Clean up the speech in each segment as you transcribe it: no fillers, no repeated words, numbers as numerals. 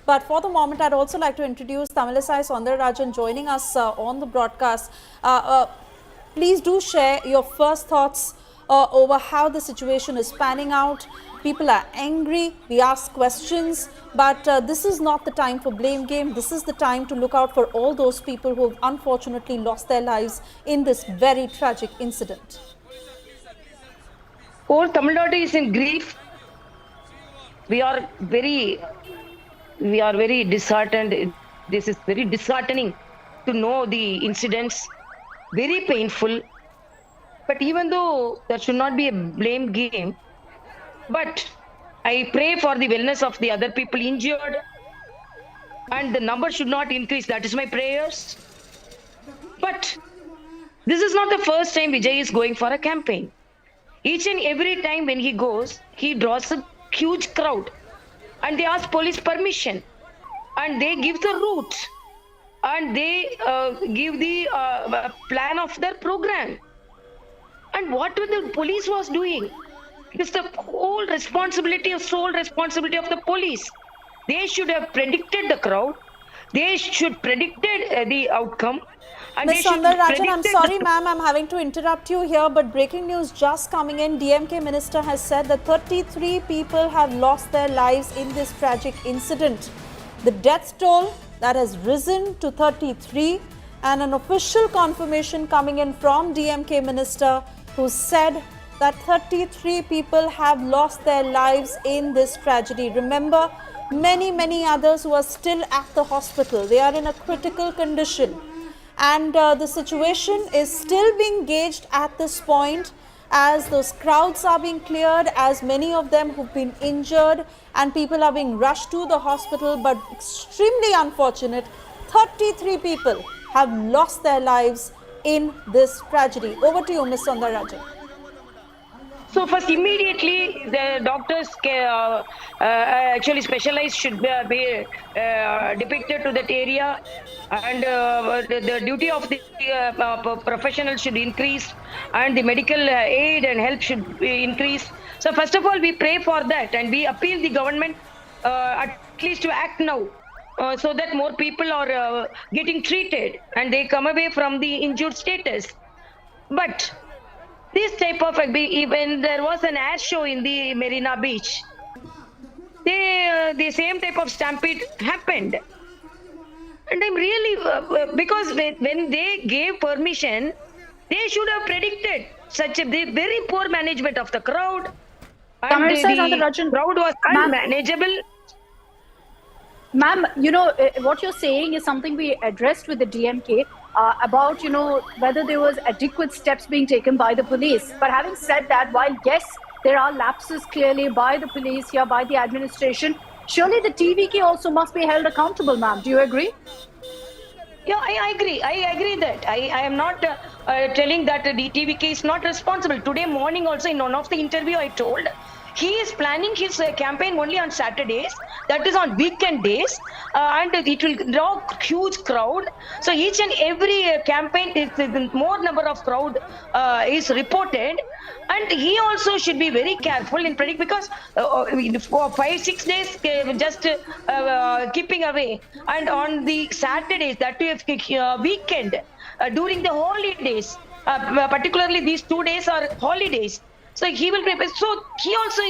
But for the moment, I'd also like to introduce Tamilisai Soundararajan joining us on the broadcast. Please do share your first thoughts over how the situation is panning out. People are angry, we ask questions, but this is not the time for blame game. This is the time to look out for all those people who have unfortunately lost their lives in this very tragic incident. Whole Tamil Nadu is in grief. We are very disheartened. This is very disheartening to know the incidents. Very painful. But even though there should not be a blame game, but I pray for the wellness of the other people injured, and the number should not increase. That is my prayers. But this is not the first time Vijay is going for a campaign. Each and every time when he goes, he draws a huge crowd, and they ask police permission, and they give the route, and they give the plan of their program. And what the police was doing? It is the sole responsibility of the police. They should have predicted the crowd. They should predicted the outcome. Ms. Soundararajan, I'm sorry ma'am, I'm having to interrupt you here, but breaking news just coming in. DMK minister has said that 33 people have lost their lives in this tragic incident. The death toll that has risen to 33, and an official confirmation coming in from DMK minister who said that 33 people have lost their lives in this tragedy. Remember, many others who are still at the hospital. They are in a critical condition. And the situation is still being gauged at this point as those crowds are being cleared, as many of them who've been injured and people are being rushed to the hospital. But extremely unfortunate, 33 people have lost their lives in this tragedy. Over to you, Ms. Soundararajan. So first, immediately the doctors actually specialized should be depicted to that area, and the duty of the professionals should increase, and the medical aid and help should be increased. So first of all, we pray for that, and we appeal the government at least to act now. So that more people are getting treated and they come away from the injured status. But this type of, even there was an air show in the Marina Beach, the same type of stampede happened. And I'm really, because when they gave permission, they should have predicted such a very poor management of the crowd. And the crowd was unmanageable. Ma'am, what you're saying is something we addressed with the DMK about, whether there was adequate steps being taken by the police. But having said that, while yes, there are lapses clearly by the police here, by the administration, surely the TVK also must be held accountable, ma'am. Do you agree? Yeah, I agree. I agree that. I am not telling that the TVK is not responsible. Today morning also in one of the interview I told, he is planning his campaign only on Saturdays, that is on weekend days, and it will draw huge crowd. So each and every campaign, more number of crowd is reported, and he also should be very careful in predict, because for 5-6 days just keeping away, and on the Saturdays, that weekend, during the holidays, particularly these 2 days are holidays. So he will prepare. So he also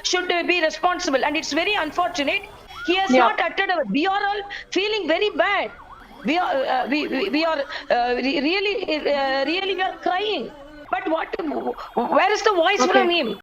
should be responsible, and it's very unfortunate. He has not uttered a. We are all feeling very bad. We are really we are crying. But where is the voice from him?